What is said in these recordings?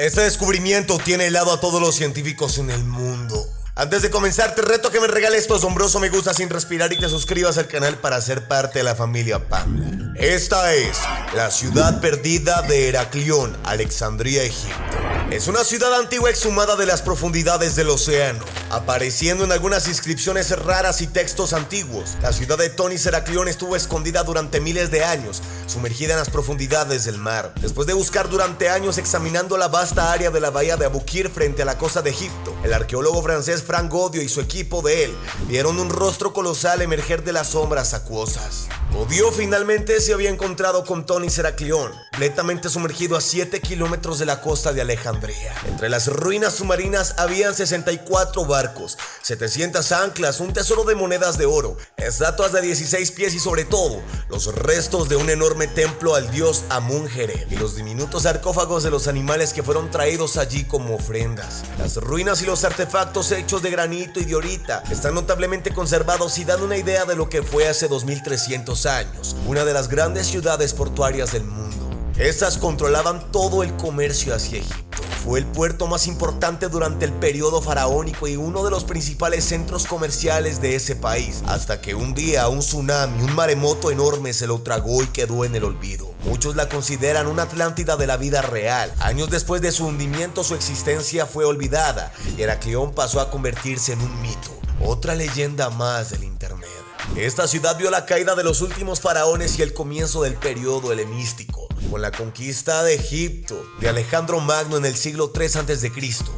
Este descubrimiento tiene helado a todos los científicos en el mundo. Antes de comenzar, te reto a que me regales tu asombroso me gusta sin respirar y te suscribas al canal para ser parte de la familia Panda. Esta es la ciudad perdida de Heraclión, Alejandría, Egipto. Es una ciudad antigua exhumada de las profundidades del océano, apareciendo en algunas inscripciones raras y textos antiguos. La ciudad de Tonis Heraclión estuvo escondida durante miles de años, sumergida en las profundidades del mar. Después de buscar durante años examinando la vasta área de la bahía de Abukir frente a la costa de Egipto, el arqueólogo francés Frank Godiot y su equipo de él vieron un rostro colosal emerger de las sombras acuosas. Godiot finalmente se había encontrado con Tonis Heraclión, completamente sumergido a 7 kilómetros de la costa de Alejandría. Entre las ruinas submarinas habían 64 barcos, 700 anclas, un tesoro de monedas de oro, estatuas de 16 pies y sobre todo, los restos de un enorme templo al dios Amun-Herred y los diminutos sarcófagos de los animales que fueron traídos allí como ofrendas. Las ruinas y los artefactos hechos de granito y diorita están notablemente conservados y dan una idea de lo que fue hace 2300 años, una de las grandes ciudades portuarias del mundo. Estas controlaban todo el comercio hacia Egipto. Fue el puerto más importante durante el periodo faraónico y uno de los principales centros comerciales de ese país, hasta que un día un tsunami, un maremoto enorme se lo tragó y quedó en el olvido. Muchos la consideran una Atlántida de la vida real. Años después de su hundimiento, su existencia fue olvidada y Heraclión pasó a convertirse en un mito, otra leyenda más del internet. Esta ciudad vio la caída de los últimos faraones y el comienzo del periodo helenístico, con la conquista de Egipto de Alejandro Magno en el siglo III a.C.,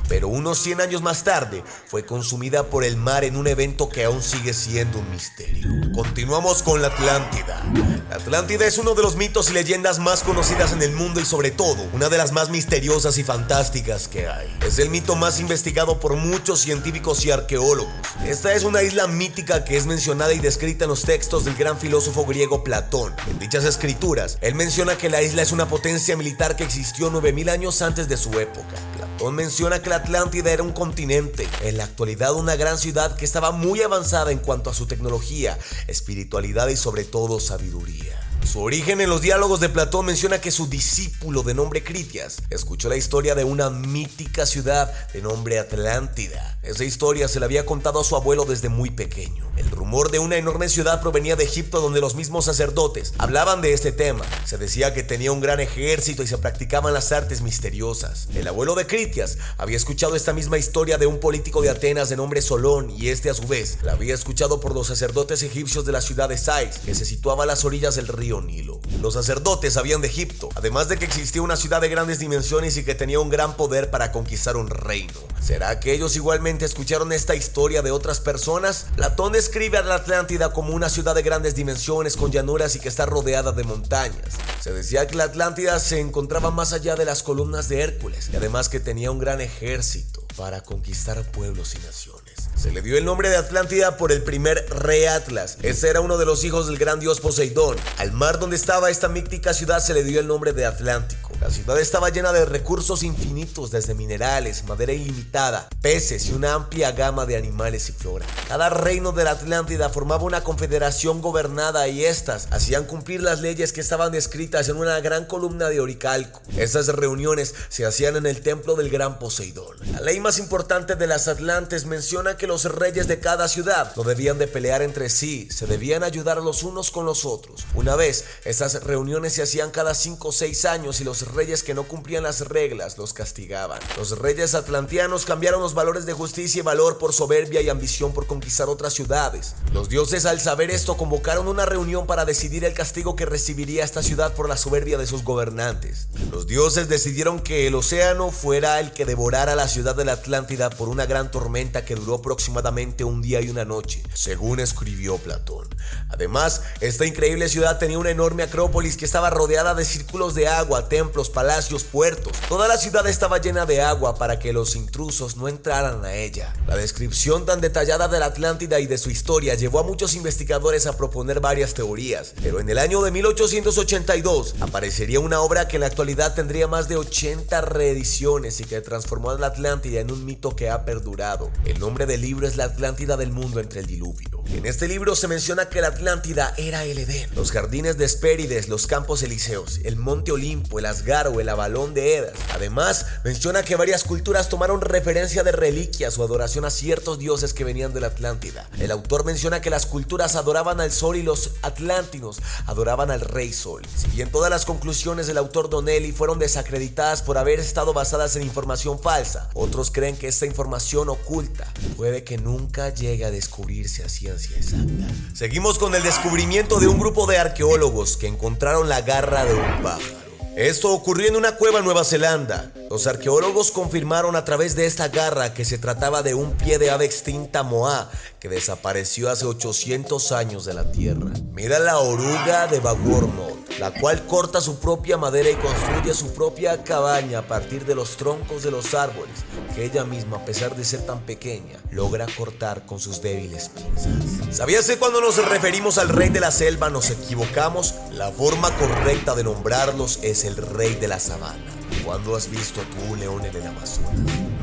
pero unos 100 años más tarde fue consumida por el mar en un evento que aún sigue siendo un misterio. Continuamos con la Atlántida. La Atlántida es uno de los mitos y leyendas más conocidas en el mundo y sobre todo, una de las más misteriosas y fantásticas que hay. Es el mito más investigado por muchos científicos y arqueólogos. Esta es una isla mítica que es mencionada y descrita en los textos del gran filósofo griego Platón. En dichas escrituras, él menciona que la isla es una potencia militar que existió 9000 años antes de su época. Platón menciona que la Atlántida era un continente, en la actualidad una gran ciudad que estaba muy avanzada en cuanto a su tecnología, espiritualidad y sobre todo sabiduría. Su origen en los diálogos de Platón menciona que su discípulo de nombre Critias escuchó la historia de una mítica ciudad de nombre Atlántida. Esa historia se la había contado a su abuelo desde muy pequeño. El rumor de una enorme ciudad provenía de Egipto, donde los mismos sacerdotes hablaban de este tema. Se decía que tenía un gran ejército y se practicaban las artes misteriosas. El abuelo de Critias había escuchado esta misma historia de un político de Atenas de nombre Solón y este a su vez la había escuchado por los sacerdotes egipcios de la ciudad de Sais, que se situaba a las orillas del río Nilo. Los sacerdotes sabían de Egipto, además de que existía una ciudad de grandes dimensiones y que tenía un gran poder para conquistar un reino. ¿Será que ellos igualmente escucharon esta historia de otras personas? Platón describe a la Atlántida como una ciudad de grandes dimensiones con llanuras y que está rodeada de montañas. Se decía que la Atlántida se encontraba más allá de las columnas de Hércules y además que tenía un gran ejército para conquistar pueblos y naciones. Se le dio el nombre de Atlántida por el primer rey Atlas. Ese era uno de los hijos del gran dios Poseidón. Al mar donde estaba esta mítica ciudad se le dio el nombre de Atlántico. La ciudad estaba llena de recursos infinitos, desde minerales, madera ilimitada, peces y una amplia gama de animales y flora. Cada reino de la Atlántida formaba una confederación gobernada y estas hacían cumplir las leyes que estaban descritas en una gran columna de oricalco. Esas reuniones se hacían en el templo del gran Poseidón. La ley más importante de las Atlantes menciona que los reyes de cada ciudad no debían de pelear entre sí, se debían ayudar los unos con los otros. Una vez, estas reuniones se hacían cada 5 o 6 años y los reyes que no cumplían las reglas los castigaban. Los reyes atlantianos cambiaron los valores de justicia y valor por soberbia y ambición por conquistar otras ciudades. Los dioses, al saber esto, convocaron una reunión para decidir el castigo que recibiría esta ciudad por la soberbia de sus gobernantes. Los dioses decidieron que el océano fuera el que devorara la ciudad de la Atlántida por una gran tormenta que duró aproximadamente un día y una noche, según escribió Platón. Además, esta increíble ciudad tenía una enorme acrópolis que estaba rodeada de círculos de agua, templos, palacios, puertos. Toda la ciudad estaba llena de agua para que los intrusos no entraran a ella. La descripción tan detallada de la Atlántida y de su historia llevó a muchos investigadores a proponer varias teorías, pero en el año de 1882 aparecería una obra que en la actualidad tendría más de 80 reediciones y que transformó a la Atlántida en un mito que ha perdurado. El nombre del libro es la Atlántida del mundo entre el diluvio. En este libro se menciona que la Atlántida era el Edén, los jardines de Hespérides, los campos elíseos, el monte Olimpo, el Asgaro, el Avalón de Edas. Además, menciona que varias culturas tomaron referencia de reliquias o adoración a ciertos dioses que venían de la Atlántida. El autor menciona que las culturas adoraban al sol y los atlántinos adoraban al rey sol. Si bien todas las conclusiones del autor Donnelly fueron desacreditadas por haber estado basadas en información falsa, otros creen que esta información oculta puede que nunca llegue a descubrirse a ciencia exacta. Seguimos con el descubrimiento de un grupo de arqueólogos que encontraron la garra de un pájaro. Esto ocurrió en una cueva en Nueva Zelanda. Los arqueólogos confirmaron a través de esta garra que se trataba de un pie de ave extinta moa que desapareció hace 800 años de la Tierra. Mira la oruga de Bagornot, la cual corta su propia madera y construye su propia cabaña a partir de los troncos de los árboles, que ella misma, a pesar de ser tan pequeña, logra cortar con sus débiles pinzas. ¿Sabías que cuando nos referimos al rey de la selva nos equivocamos? La forma correcta de nombrarlos es el rey de la sabana. ¿Cuándo has visto tú un león en el Amazonas?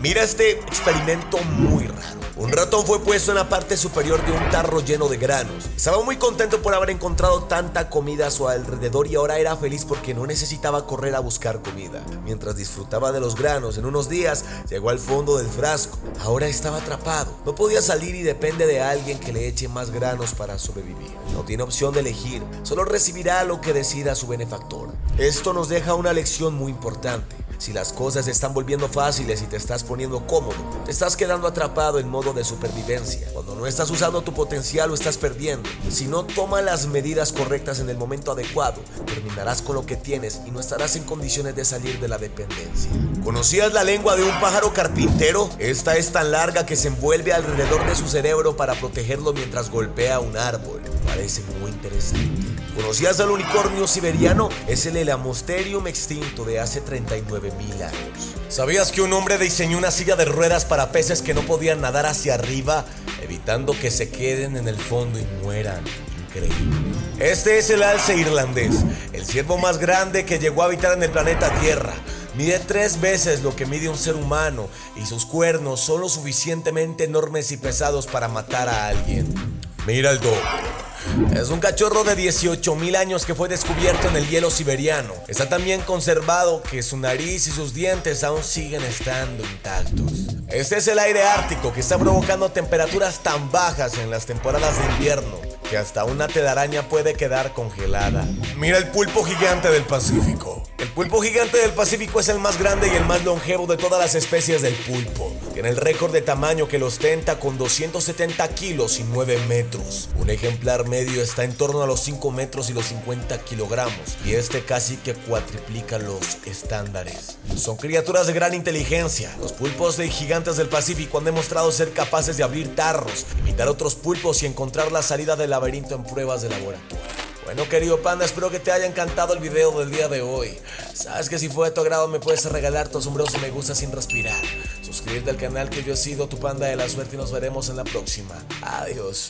Mira este experimento muy raro. Un ratón fue puesto en la parte superior de un tarro lleno de granos. Estaba muy contento por haber encontrado tanta comida a su alrededor y ahora era feliz porque no necesitaba correr a buscar comida. Mientras disfrutaba de los granos, en unos días llegó al fondo del frasco. Ahora estaba atrapado. No podía salir y depende de alguien que le eche más granos para sobrevivir. No tiene opción de elegir, solo recibirá lo que decida su benefactor. Esto nos deja una lección muy importante. Si las cosas se están volviendo fáciles y te estás poniendo cómodo, te estás quedando atrapado en modo de supervivencia. Cuando no estás usando tu potencial, lo estás perdiendo. Si no tomas las medidas correctas en el momento adecuado, terminarás con lo que tienes y no estarás en condiciones de salir de la dependencia. ¿Conocías la lengua de un pájaro carpintero? Esta es tan larga que se envuelve alrededor de su cerebro para protegerlo mientras golpea un árbol. Parece muy interesante. ¿Conocías al unicornio siberiano? Es el Elamosterium extinto de hace 39.000 años. ¿Sabías que un hombre diseñó una silla de ruedas para peces que no podían nadar hacia arriba, evitando que se queden en el fondo y mueran? Increíble. Este es el alce irlandés, el ciervo más grande que llegó a habitar en el planeta Tierra. Mide 3 veces lo que mide un ser humano y sus cuernos son lo suficientemente enormes y pesados para matar a alguien. Mira el dogo. Es un cachorro de 18.000 años que fue descubierto en el hielo siberiano. Está tan bien conservado que su nariz y sus dientes aún siguen estando intactos. Este es el aire ártico que está provocando temperaturas tan bajas en las temporadas de invierno que hasta una telaraña puede quedar congelada. Mira el pulpo gigante del Pacífico. El pulpo gigante del Pacífico es el más grande y el más longevo de todas las especies del pulpo. Tiene el récord de tamaño que lo ostenta con 270 kilos y 9 metros. Un ejemplar medio está en torno a los 5 metros y los 50 kilogramos, y este casi que cuatriplica los estándares. Son criaturas de gran inteligencia. Los pulpos de gigantes del Pacífico han demostrado ser capaces de abrir tarros, imitar otros pulpos y encontrar la salida del laberinto en pruebas de laboratorio. Bueno, querido panda, espero que te haya encantado el video del día de hoy. Sabes que si fue de tu agrado me puedes regalar tu asombroso me gusta sin respirar. Suscribirte al canal, que yo he sido tu panda de la suerte, y nos veremos en la próxima. Adiós.